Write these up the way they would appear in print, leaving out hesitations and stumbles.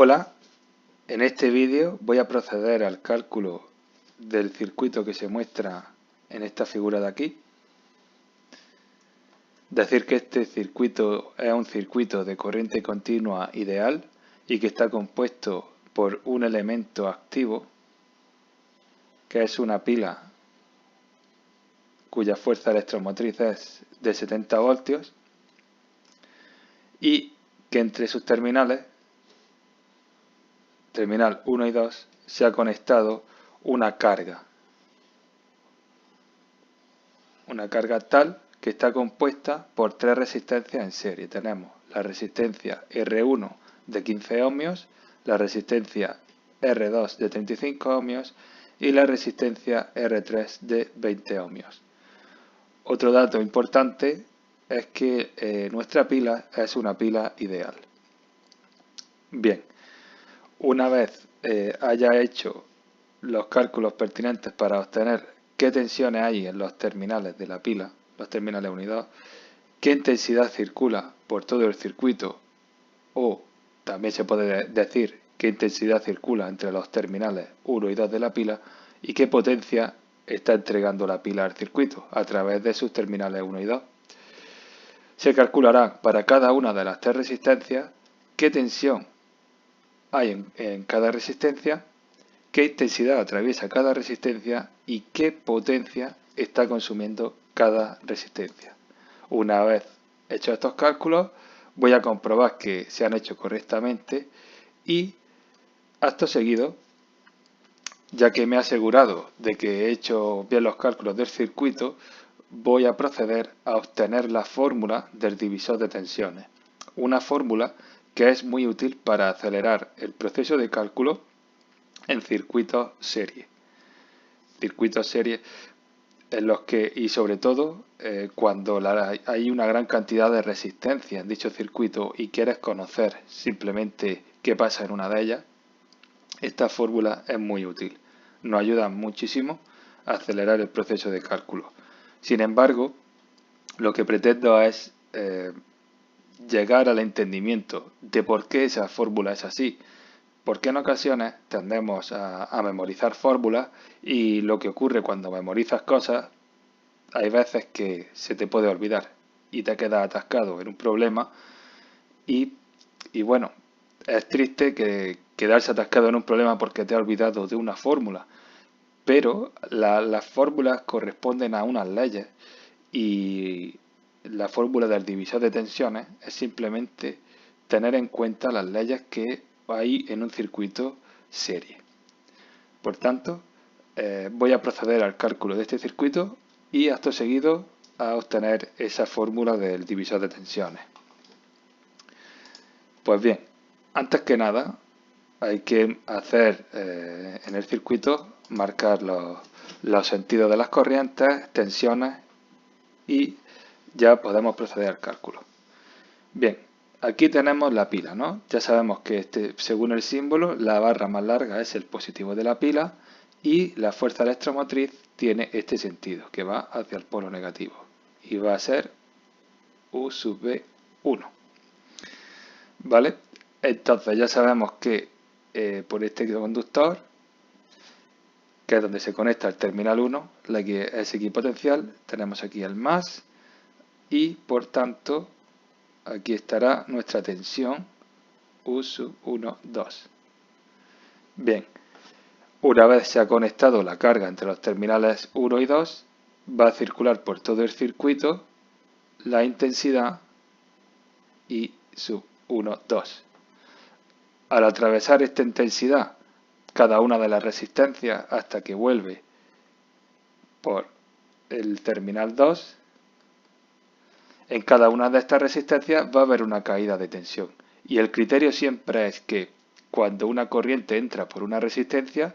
Hola, en este vídeo voy a proceder al cálculo del circuito que se muestra en esta figura de aquí. Decir que este circuito es un circuito de corriente continua ideal y que está compuesto por un elemento activo, que es una pila cuya fuerza electromotriz es de 70 voltios y que entre sus terminales, terminal 1 y 2, se ha conectado una carga tal que está compuesta por tres resistencias en serie. Tenemos la resistencia R1 de 15 ohmios, la resistencia R2 de 35 ohmios y la resistencia R3 de 20 ohmios. Otro dato importante es que nuestra pila es una pila ideal. Bien, una vez haya hecho los cálculos pertinentes para obtener qué tensiones hay en los terminales de la pila, los terminales 1 y 2, qué intensidad circula por todo el circuito, o también se puede decir qué intensidad circula entre los terminales 1 y 2 de la pila y qué potencia está entregando la pila al circuito a través de sus terminales 1 y 2. Se calculará para cada una de las tres resistencias qué tensión hay en cada resistencia, qué intensidad atraviesa cada resistencia y qué potencia está consumiendo cada resistencia. Una vez hechos estos cálculos, voy a comprobar que se han hecho correctamente y, acto seguido, ya que me he asegurado de que he hecho bien los cálculos del circuito, voy a proceder a obtener la fórmula del divisor de tensiones. Una fórmula que es muy útil para acelerar el proceso de cálculo en circuitos serie. Circuitos serie en los que, y sobre todo, cuando hay una gran cantidad de resistencia en dicho circuito y quieres conocer simplemente qué pasa en una de ellas, esta fórmula es muy útil. Nos ayuda muchísimo a acelerar el proceso de cálculo. Sin embargo, lo que pretendo es llegar al entendimiento de por qué esa fórmula es así. Porque en ocasiones tendemos a memorizar fórmulas y lo que ocurre cuando memorizas cosas, hay veces que se te puede olvidar y te quedas atascado en un problema y bueno, es triste que quedarse atascado en un problema porque te has olvidado de una fórmula, pero las fórmulas corresponden a unas leyes y la fórmula del divisor de tensiones es simplemente tener en cuenta las leyes que hay en un circuito serie. Por tanto, voy a proceder al cálculo de este circuito y acto seguido a obtener esa fórmula del divisor de tensiones. Pues bien, antes que nada hay que hacer en el circuito, marcar los sentidos de las corrientes, tensiones y ya podemos proceder al cálculo. Bien, aquí tenemos la pila, ¿no? Ya sabemos que según el símbolo, la barra más larga es el positivo de la pila y la fuerza electromotriz tiene este sentido, que va hacia el polo negativo. Y va a ser U sub B1. ¿Vale? Entonces ya sabemos que por este conductor, que es donde se conecta el terminal 1, es equipotencial, tenemos aquí el más y por tanto aquí estará nuestra tensión U sub 1, 2. Bien, una vez se ha conectado la carga entre los terminales 1 y 2, va a circular por todo el circuito la intensidad I sub 1, 2. Al atravesar esta intensidad cada una de las resistencias hasta que vuelve por el terminal 2, en cada una de estas resistencias va a haber una caída de tensión. Y el criterio siempre es que cuando una corriente entra por una resistencia,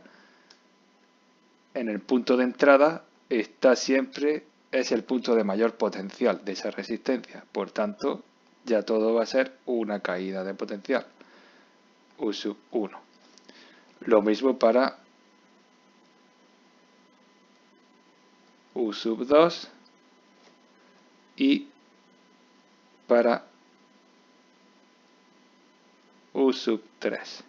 en el punto de entrada es el punto de mayor potencial de esa resistencia. Por tanto, ya todo va a ser una caída de potencial. U sub 1. Lo mismo para U sub 2 y para U sub 3.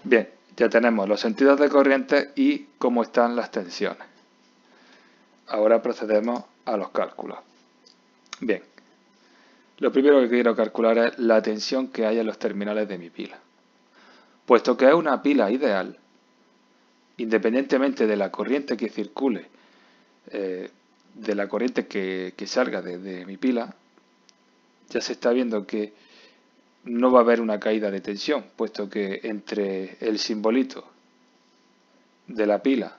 Bien, ya tenemos los sentidos de corriente y cómo están las tensiones. Ahora procedemos a los cálculos. Bien, lo primero que quiero calcular es la tensión que hay en los terminales de mi pila. Puesto que es una pila ideal, independientemente de la corriente que circule, de la corriente que salga de mi pila, ya se está viendo que no va a haber una caída de tensión, puesto que entre el simbolito de la pila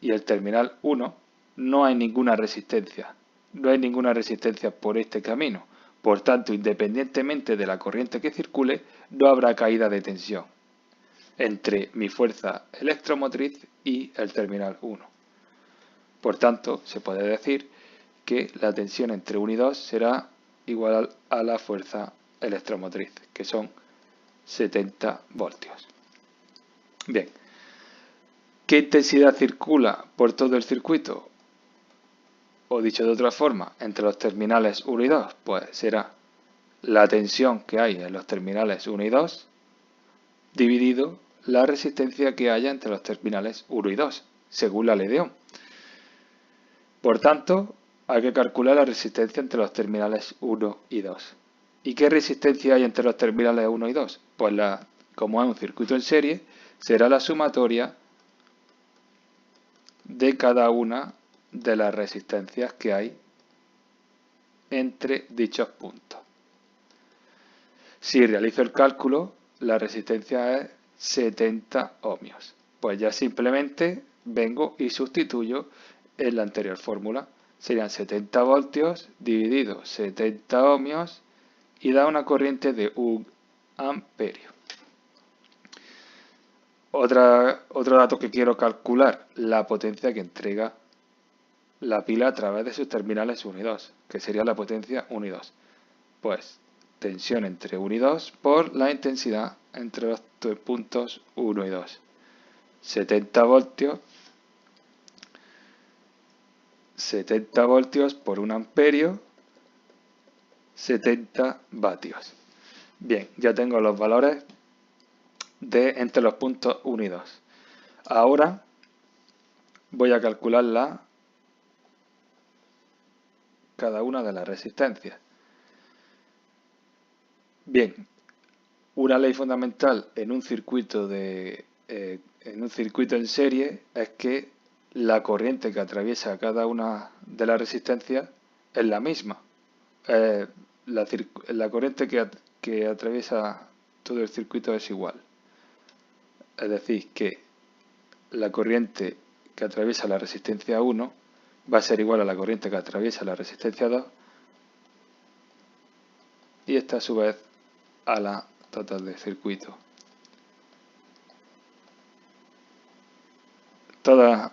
y el terminal 1 no hay ninguna resistencia. No hay ninguna resistencia por este camino. Por tanto, independientemente de la corriente que circule, no habrá caída de tensión entre mi fuerza electromotriz y el terminal 1. Por tanto, se puede decir que la tensión entre 1 y 2 será igual a la fuerza electromotriz, que son 70 voltios. Bien, ¿qué intensidad circula por todo el circuito? O dicho de otra forma, entre los terminales 1 y 2, pues será la tensión que hay en los terminales 1 y 2 dividido la resistencia que haya entre los terminales 1 y 2, según la ley de Ohm. Por tanto, hay que calcular la resistencia entre los terminales 1 y 2. ¿Y qué resistencia hay entre los terminales 1 y 2? Pues como es un circuito en serie, será la sumatoria de cada una de las resistencias que hay entre dichos puntos. Si realizo el cálculo, la resistencia es 70 ohmios. Pues ya simplemente vengo y sustituyo en la anterior fórmula. Serían 70 voltios dividido 70 ohmios y da una corriente de 1 amperio. Otro dato que quiero calcular, la potencia que entrega la pila a través de sus terminales 1 y 2, que sería la potencia 1 y 2. Pues tensión entre 1 y 2 por la intensidad entre los puntos 1 y 2. 70 voltios por 1 amperio, 70 vatios. Bien, ya tengo los valores entre los puntos 1 y 2. Ahora voy a calcular cada una de las resistencias. Bien, una ley fundamental en un circuito en serie es que la corriente que atraviesa cada una de las resistencias es la misma. La corriente que atraviesa todo el circuito es igual. Es decir, que la corriente que atraviesa la resistencia 1 va a ser igual a la corriente que atraviesa la resistencia 2 y esta a su vez a la total del circuito. Toda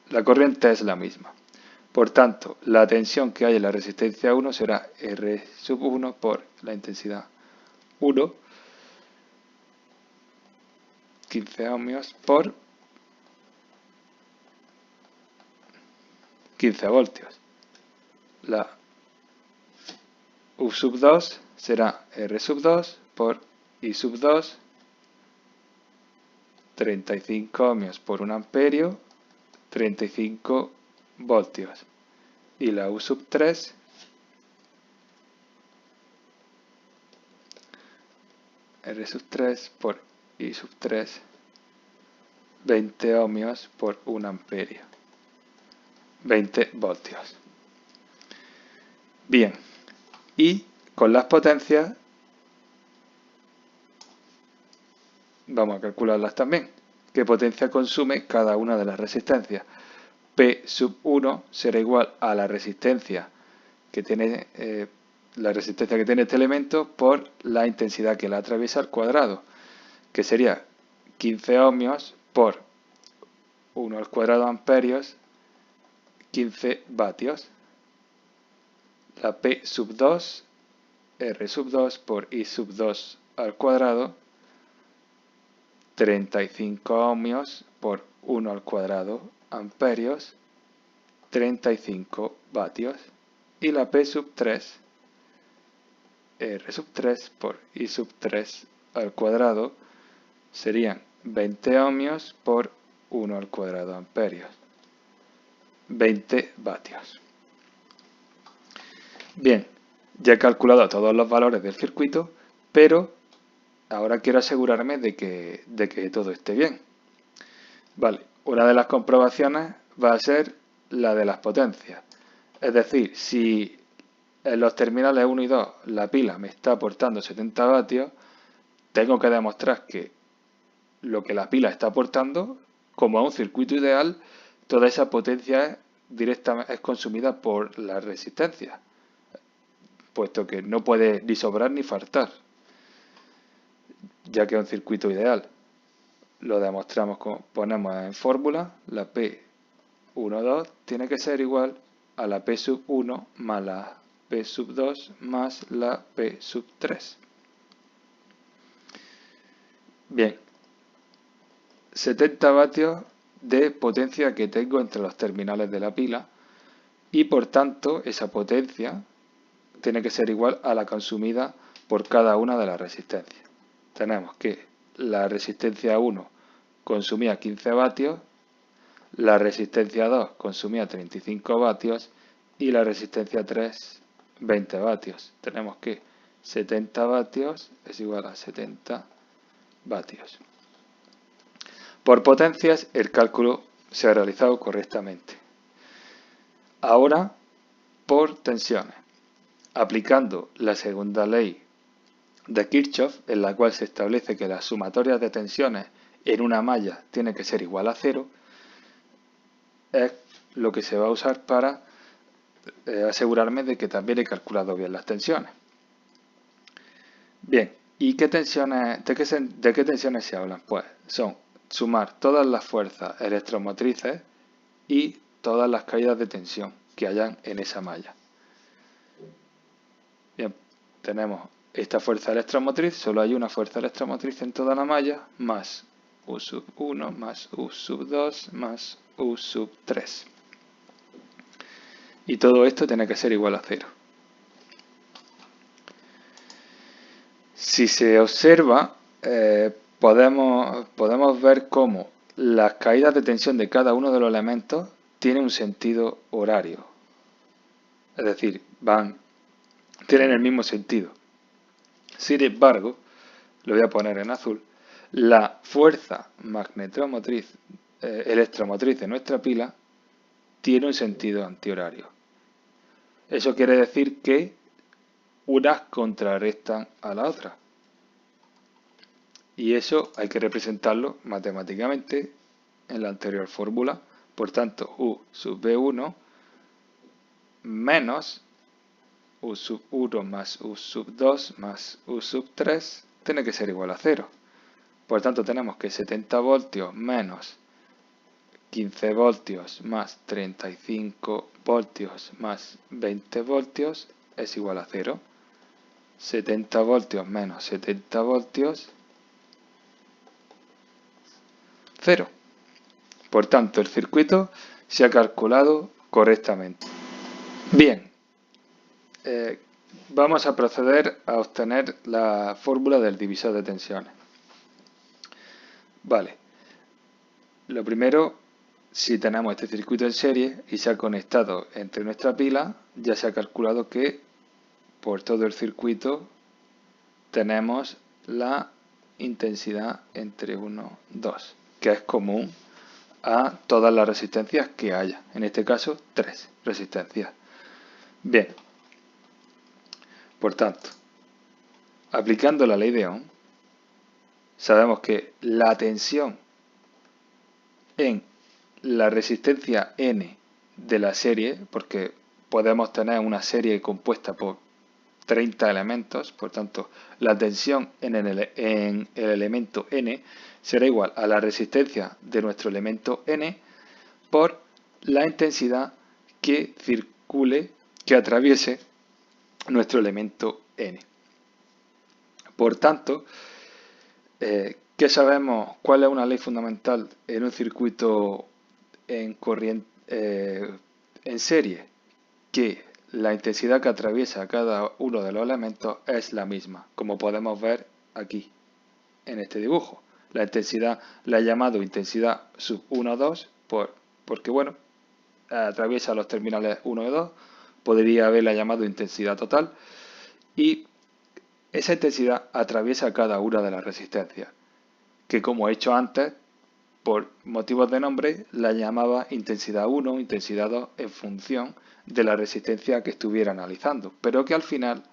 la corriente es la misma. Por tanto, la tensión que hay en la resistencia 1 será R sub 1 por la intensidad 1, 15 ohmios por 15 voltios. La U sub 2 será R sub 2 por I sub 2, 35 ohmios por 1 amperio, 35 voltios. Y la U sub 3 R sub 3 por I sub 3, 20 ohmios por 1 amperio, 20 voltios. Bien, y con las potencias vamos a calcularlas también. ¿Qué potencia consume cada una de las resistencias? P sub 1 será igual a la resistencia que tiene este elemento por la intensidad que la atraviesa al cuadrado, que sería 15 ohmios por 1 al cuadrado amperios, 15 vatios. La P sub 2, R sub 2 por I sub 2 al cuadrado, 35 ohmios por 1 al cuadrado amperios, 35 vatios. Y la P sub 3, R sub 3 por I sub 3 al cuadrado, serían 20 ohmios por 1 al cuadrado amperios. 20 vatios. Bien, ya he calculado todos los valores del circuito, pero ahora quiero asegurarme de que todo esté bien. Vale, una de las comprobaciones va a ser la de las potencias. Es decir, si en los terminales 1 y 2 la pila me está aportando 70 vatios, tengo que demostrar que lo que la pila está aportando, como a un circuito ideal, toda esa potencia es consumida por la resistencia, puesto que no puede ni sobrar ni faltar, ya que es un circuito ideal. Lo demostramos ponemos en fórmula, la P12 tiene que ser igual a la P sub 1 más la P sub 2 más la P sub 3. Bien, 70 vatios de potencia que tengo entre los terminales de la pila y por tanto esa potencia tiene que ser igual a la consumida por cada una de las resistencias. Tenemos que la resistencia 1 consumía 15 vatios, la resistencia 2 consumía 35 vatios y la resistencia 3 20 vatios. Tenemos que 70 vatios es igual a 70 vatios. Por potencias el cálculo se ha realizado correctamente. Ahora por tensiones. Aplicando la segunda ley de Kirchhoff, en la cual se establece que las sumatorias de tensiones en una malla tiene que ser igual a 0, es lo que se va a usar para asegurarme de que también he calculado bien las tensiones. Bien, ¿y qué tensiones, de qué tensiones se hablan? Pues son sumar todas las fuerzas electromotrices y todas las caídas de tensión que hayan en esa malla. Bien, tenemos esta fuerza electromotriz, solo hay una fuerza electromotriz en toda la malla, más U sub 1, más U sub 2, más U sub 3. Y todo esto tiene que ser igual a 0. Si se observa, podemos ver cómo las caídas de tensión de cada uno de los elementos tienen un sentido horario. Es decir, tienen el mismo sentido. Sin embargo, lo voy a poner en azul, la fuerza electromotriz de nuestra pila tiene un sentido antihorario. Eso quiere decir que unas contrarrestan a la otra. Y eso hay que representarlo matemáticamente en la anterior fórmula. Por tanto, U sub B1 menos U sub 1 más U sub 2 más U sub 3 tiene que ser igual a 0. Por tanto, tenemos que 70 voltios menos 15 voltios más 35 voltios más 20 voltios es igual a 0. 70 voltios menos 70 voltios, 0. Por tanto, el circuito se ha calculado correctamente. Bien, vamos a proceder a obtener la fórmula del divisor de tensiones. Vale, lo primero, si tenemos este circuito en serie y se ha conectado entre nuestra pila, ya se ha calculado que por todo el circuito tenemos la intensidad entre 1 y 2, que es común a todas las resistencias que haya. En este caso, 3 resistencias. Bien, por tanto, aplicando la ley de Ohm, sabemos que la tensión en la resistencia N de la serie, porque podemos tener una serie compuesta por 30 elementos, por tanto, la tensión en el elemento N será igual a la resistencia de nuestro elemento N por la intensidad que atraviese nuestro elemento N. Por tanto, ¿qué sabemos? ¿Cuál es una ley fundamental en un circuito en serie? Que la intensidad que atraviesa cada uno de los elementos es la misma, como podemos ver aquí, en este dibujo. La intensidad la he llamado intensidad sub 1, 2, porque bueno, atraviesa los terminales 1 y 2, podría haberla llamado intensidad total, y esa intensidad atraviesa cada una de las resistencias, que como he hecho antes, por motivos de nombre, la llamaba intensidad 1, intensidad 2, en función de la resistencia que estuviera analizando, pero que al final,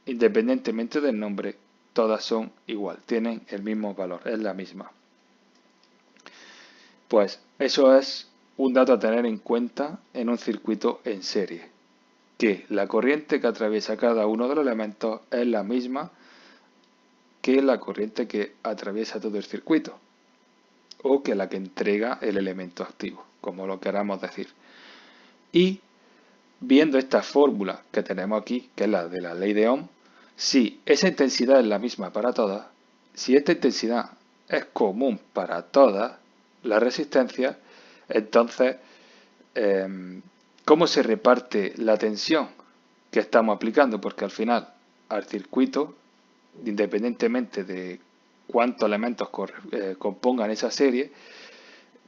independientemente del nombre, todas son igual, tienen el mismo valor, es la misma. Pues eso es un dato a tener en cuenta en un circuito en serie, que la corriente que atraviesa cada uno de los elementos es la misma que la corriente que atraviesa todo el circuito, o que la que entrega el elemento activo, como lo queramos decir. Y viendo esta fórmula que tenemos aquí, que es la de la ley de Ohm, si esa intensidad es la misma para todas, si esta intensidad es común para todas las resistencias, entonces, ¿cómo se reparte la tensión que estamos aplicando? Porque al final, al circuito, independientemente de cuántos elementos compongan esa serie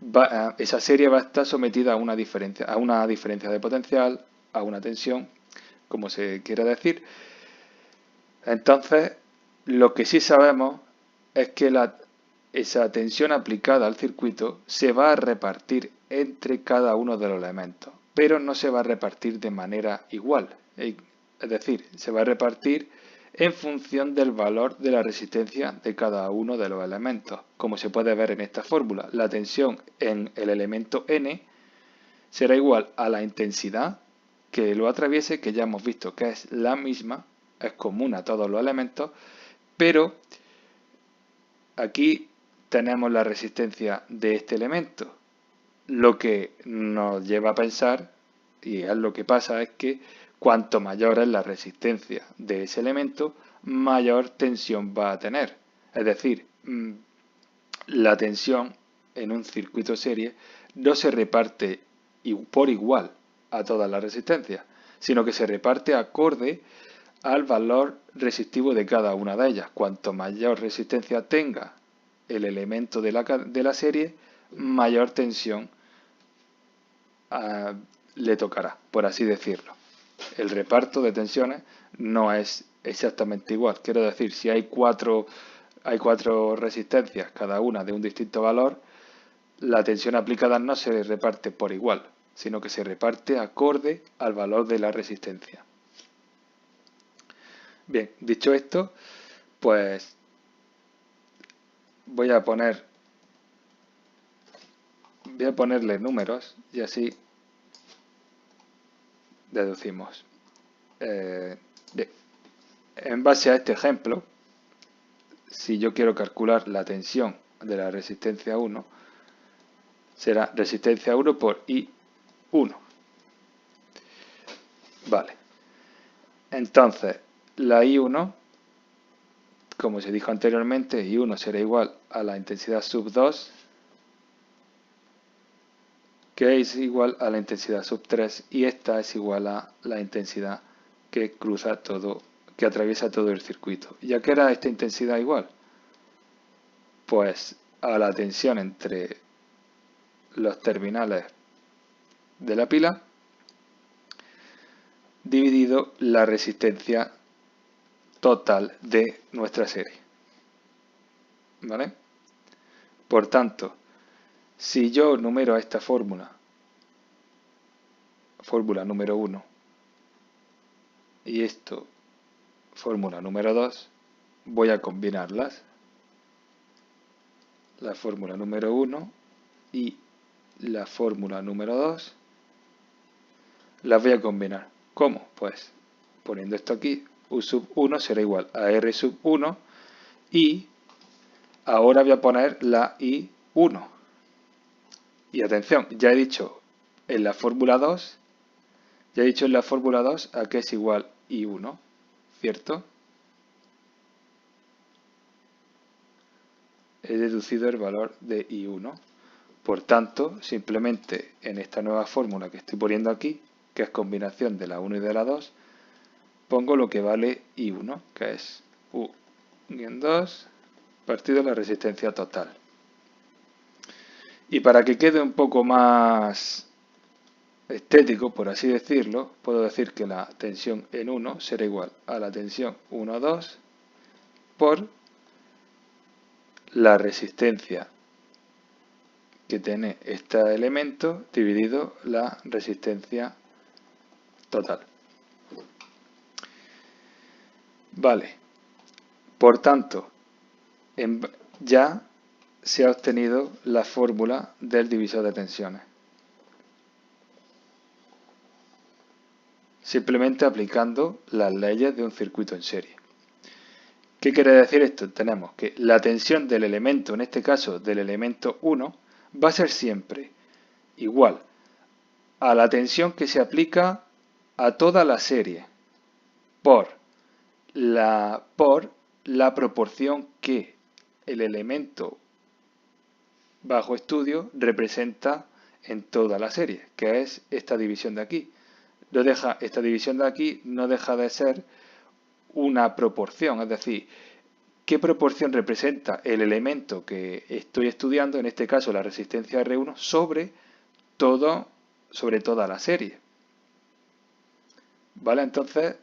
va a estar sometida a una diferencia de potencial, a una tensión, como se quiera decir. Entonces, lo que sí sabemos es que esa tensión aplicada al circuito se va a repartir entre cada uno de los elementos, pero no se va a repartir de manera igual. Es decir, se va a repartir en función del valor de la resistencia de cada uno de los elementos. Como se puede ver en esta fórmula, la tensión en el elemento N será igual a la intensidad que lo atraviese, que ya hemos visto que es la misma, es común a todos los elementos, pero aquí tenemos la resistencia de este elemento. Lo que nos lleva a pensar, y es lo que pasa, es que cuanto mayor es la resistencia de ese elemento, mayor tensión va a tener. Es decir, la tensión en un circuito serie no se reparte por igual a todas las resistencias, sino que se reparte acorde al valor resistivo de cada una de ellas. Cuanto mayor resistencia tenga el elemento de la serie, mayor tensión le tocará, por así decirlo. El reparto de tensiones no es exactamente igual. Quiero decir, si hay cuatro resistencias, cada una de un distinto valor, la tensión aplicada no se reparte por igual, sino que se reparte acorde al valor de la resistencia. Bien, dicho esto, pues voy a ponerle números y así deducimos. Bien. En base a este ejemplo, si yo quiero calcular la tensión de la resistencia 1, será resistencia 1 por I1. Vale. Entonces, la I1, como se dijo anteriormente, I1 será igual a la intensidad sub 2, que es igual a la intensidad sub 3, y esta es igual a la intensidad que atraviesa todo el circuito. ¿Y a qué era esta intensidad igual? Pues a la tensión entre los terminales de la pila dividido la resistencia total de nuestra serie. ¿Vale? Por tanto, si yo numero esta fórmula número 1, y esto, fórmula número 2, voy a combinarlas. La fórmula número 1 y la fórmula número 2 las voy a combinar. ¿Cómo? Pues poniendo esto aquí, U sub 1 será igual a R sub 1 y ahora voy a poner la I1. Y atención, ya he dicho en la fórmula 2, a que es igual I1, ¿cierto? He deducido el valor de I1. Por tanto, simplemente en esta nueva fórmula que estoy poniendo aquí, que es combinación de la 1 y de la 2, pongo lo que vale I1, que es U-2 partido la resistencia total. Y para que quede un poco más estético, por así decirlo, puedo decir que la tensión en 1 será igual a la tensión 1,2 por la resistencia que tiene este elemento dividido la resistencia total. Vale, por tanto, ya se ha obtenido la fórmula del divisor de tensiones. Simplemente aplicando las leyes de un circuito en serie. ¿Qué quiere decir esto? Tenemos que la tensión del elemento, en este caso del elemento 1, va a ser siempre igual a la tensión que se aplica a toda la serie por la proporción que el elemento bajo estudio representa en toda la serie, que es esta división de aquí. Esta división de aquí no deja de ser una proporción, es decir, ¿qué proporción representa el elemento que estoy estudiando, en este caso la resistencia R1, sobre toda la serie? ¿Vale? Entonces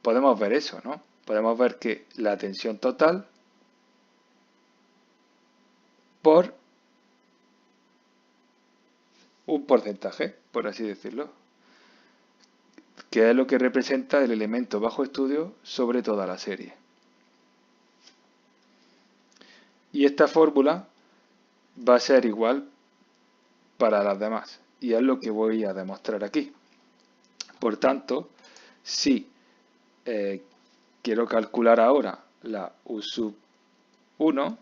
podemos ver eso, ¿no? Podemos ver que la tensión total por un porcentaje, por así decirlo, que es lo que representa el elemento bajo estudio sobre toda la serie. Y esta fórmula va a ser igual para las demás, y es lo que voy a demostrar aquí. Por tanto, si quiero calcular ahora la U sub 1,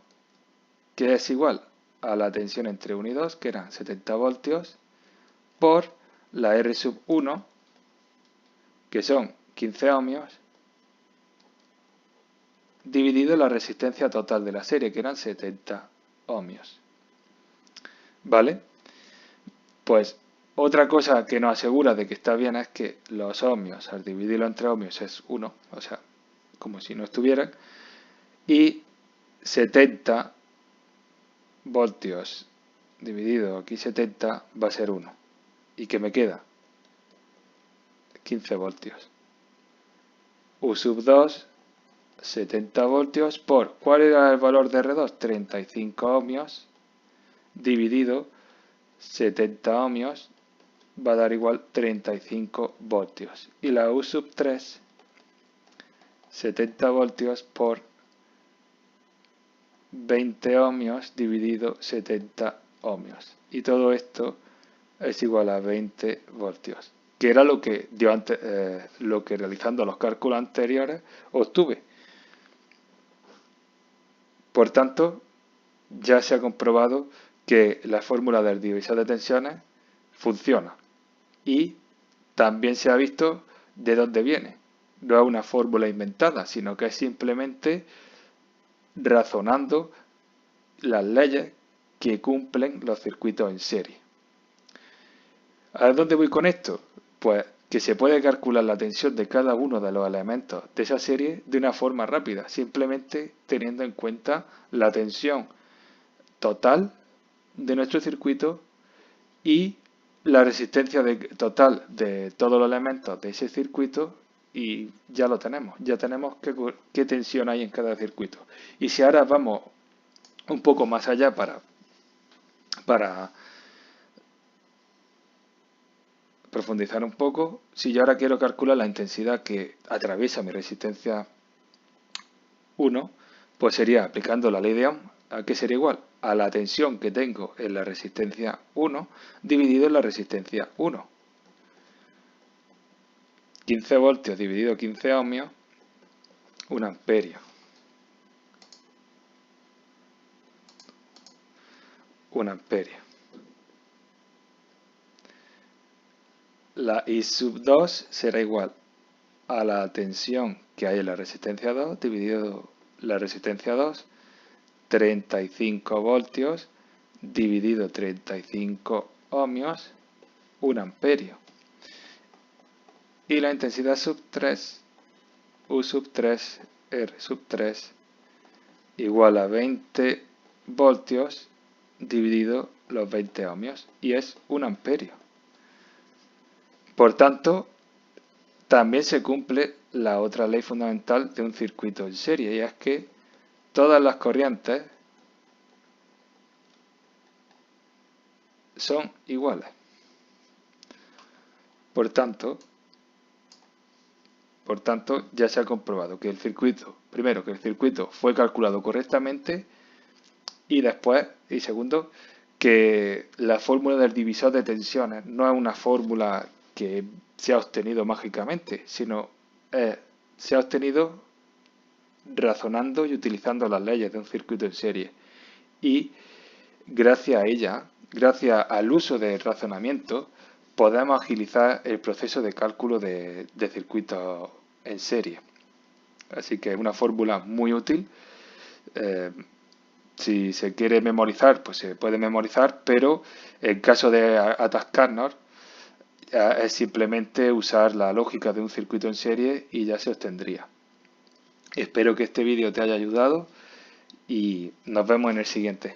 que es igual a la tensión entre 1 y 2, que eran 70 voltios, por la R sub 1, que son 15 ohmios, dividido la resistencia total de la serie, que eran 70 ohmios. ¿Vale? Pues otra cosa que nos asegura de que está bien es que los ohmios, al dividirlo entre ohmios, es 1, o sea, como si no estuvieran, y 70 voltios dividido aquí 70 va a ser 1. ¿Y qué me queda? 15 voltios. U sub 2, 70 voltios por, ¿cuál era el valor de R2? 35 ohmios dividido 70 ohmios va a dar igual 35 voltios. Y la U sub 3, 70 voltios por 20 ohmios dividido 70 ohmios. Y todo esto es igual a 20 voltios, que era lo que yo antes, lo que realizando los cálculos anteriores obtuve. Por tanto, ya se ha comprobado que la fórmula del divisor de tensiones funciona. Y también se ha visto de dónde viene. No es una fórmula inventada, sino que es simplemente razonando las leyes que cumplen los circuitos en serie. ¿A dónde voy con esto? Pues que se puede calcular la tensión de cada uno de los elementos de esa serie de una forma rápida, simplemente teniendo en cuenta la tensión total de nuestro circuito y la resistencia total de todos los elementos de ese circuito, y ya lo tenemos, ya tenemos qué tensión hay en cada circuito. Y si ahora vamos un poco más allá para profundizar un poco, si yo ahora quiero calcular la intensidad que atraviesa mi resistencia 1, pues sería aplicando la ley de Ohm. ¿A qué sería igual? A la tensión que tengo en la resistencia 1 dividido en la resistencia 1. 15 voltios dividido 15 ohmios, 1 amperio. 1 amperio. La I sub 2 será igual a la tensión que hay en la resistencia 2 dividido la resistencia 2, 35 voltios dividido 35 ohmios, 1 amperio. Y la intensidad sub 3, U sub 3, R sub 3, igual a 20 voltios dividido los 20 ohmios, y es 1 amperio. Por tanto, también se cumple la otra ley fundamental de un circuito en serie, y es que todas las corrientes son iguales. Por tanto, ya se ha comprobado que el circuito, primero, que el circuito fue calculado correctamente, y segundo, que la fórmula del divisor de tensiones no es una fórmula que se ha obtenido mágicamente, sino se ha obtenido razonando y utilizando las leyes de un circuito en serie. Y gracias a ella, gracias al uso del razonamiento, podemos agilizar el proceso de cálculo de circuitos en serie. Así que es una fórmula muy útil. Si se quiere memorizar, pues se puede memorizar, pero en caso de atascarnos, es simplemente usar la lógica de un circuito en serie y ya se obtendría. Espero que este vídeo te haya ayudado y nos vemos en el siguiente.